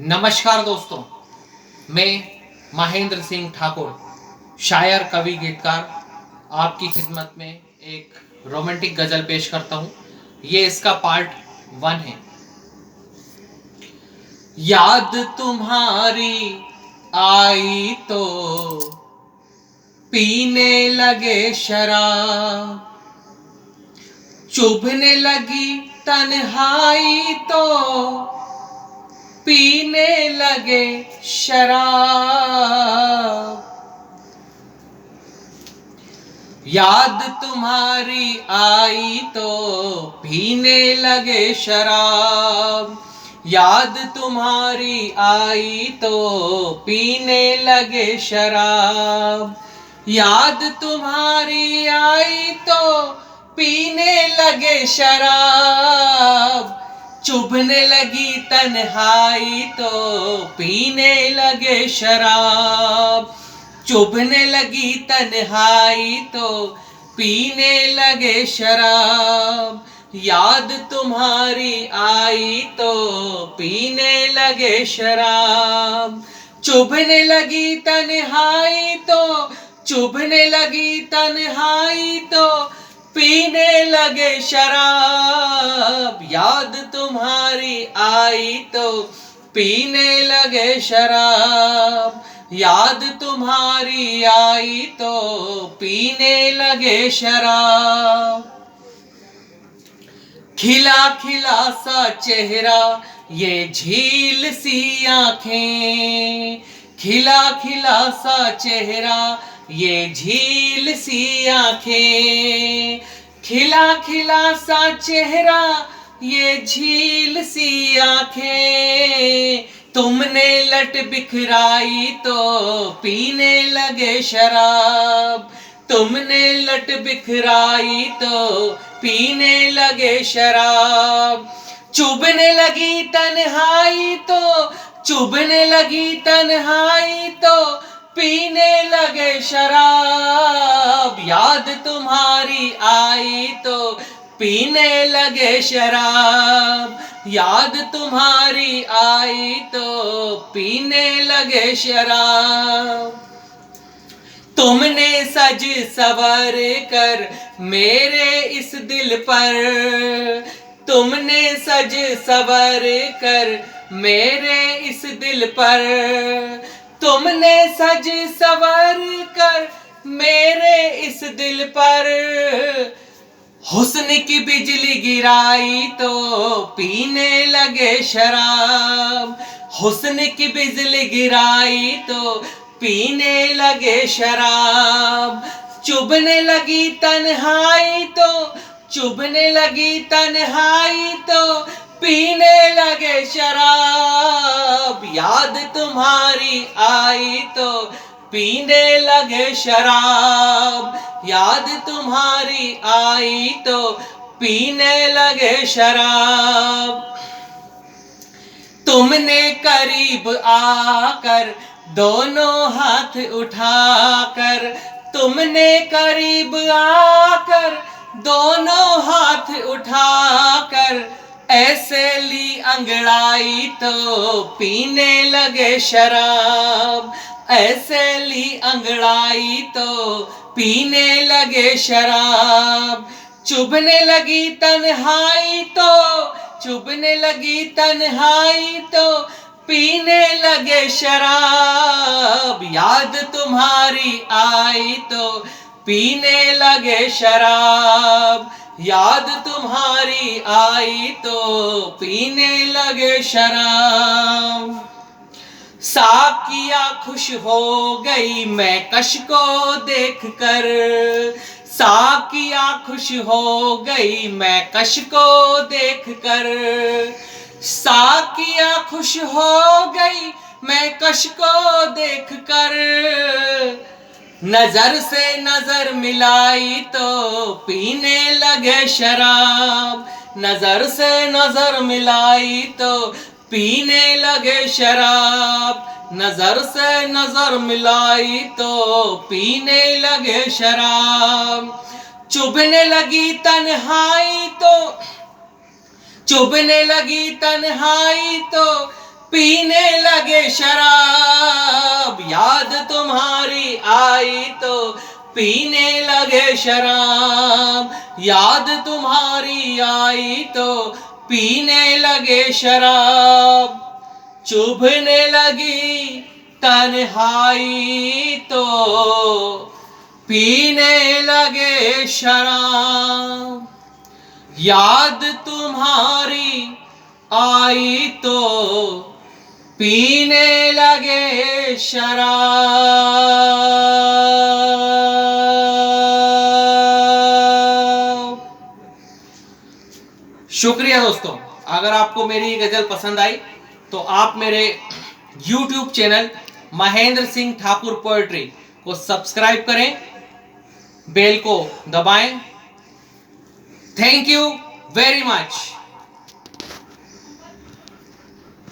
नमस्कार दोस्तों, मैं महेंद्र सिंह ठाकुर, शायर, कवि, गीतकार आपकी खिदमत में एक रोमांटिक गज़ल पेश करता हूँ। ये इसका पार्ट 1 है। याद तुम्हारी आई तो पीने लगे शराब, चुभने लगी तन्हाई तो पीने लगे शराब। याद तुम्हारी आई तो पीने लगे शराब, याद तुम्हारी आई तो पीने लगे शराब, याद तुम्हारी आई तो पीने लगे शराब, चुभने लगी तन्हाई तो पीने लगे शराब, चुभने लगी तन्हाई तो पीने लगे शराब, याद तुम्हारी आई तो पीने लगे शराब, चुभने लगी तन्हाई तो चुभने लगी तन्हाई तो पीने लगे शराब, याद तुम्हारी आई तो पीने लगे शराब, याद तुम्हारी आई तो पीने लगे शराब। खिला खिला सा चेहरा ये झील सी आंखें, खिला खिला सा चेहरा ये झील सी आंखें, खिला खिला सा चेहरा ये झील सी आंखें, तुमने लट बिखराई तो पीने लगे शराब, तुमने लट बिखराई तो पीने लगे शराब, चुभने लगी तन्हाई तो चुभने लगी तन्हाई तो पीने लगे शराब, याद तुम्हारी आई तो पीने लगे शराब, याद तुम्हारी आई तो पीने लगे शराब। तुमने सज सवर कर मेरे इस दिल पर, तुमने सज सवर कर मेरे इस दिल पर, तुमने सज सवर कर मेरे इस दिल पर, हुस्न की बिजली गिराई तो पीने लगे शराब, हुस्न की बिजली गिराई तो पीने लगे शराब, चुभने लगी तन्हाई तो चुभने लगी तन्हाई तो पीने लगे शराब, याद तुम्हारी आई तो पीने लगे शराब, याद तुम्हारी आई तो पीने लगे शराब। तुमने करीब आकर दोनों हाथ उठाकर, तुमने करीब आकर दोनों हाथ उठाकर ऐसे ली अंगड़ाई तो पीने लगे शराब, ऐसे ली अंगड़ाई तो पीने लगे शराब, चुभने लगी तन्हाई तो चुभने लगी तन्हाई तो पीने लगे शराब, याद तुम्हारी आई तो पीने लगे शराब, याद तुम्हारी आई तो पीने लगे शराब। साकिया खुश हो गई मैं कश को देखकर, साकिया खुश हो गई मैं कश को देखकर, साकिया खुश हो गई मैं कश को देखकर, नजर से नजर मिलाई तो पीने लगे शराब, नजर से नजर मिलाई तो पीने लगे शराब, नजर से नजर मिलाई तो पीने लगे शराब, चुभने लगी तन्हाई तो चुभने लगी तन्हाई तो पीने लगे शराब, याद तुम्हारी आई तो पीने लगे शराब, याद तुम्हारी आई तो पीने लगे शराब, चुभने लगी तन्हाई तो पीने लगे शराब, याद तुम्हारी आई तो पीने लगे शराब। शुक्रिया दोस्तों। अगर आपको मेरी गजल पसंद आई तो आप मेरे YouTube channel Mahendra Singh Thakur poetry को सब्सक्राइब करें, बेल को दबाएं। Thank you very much.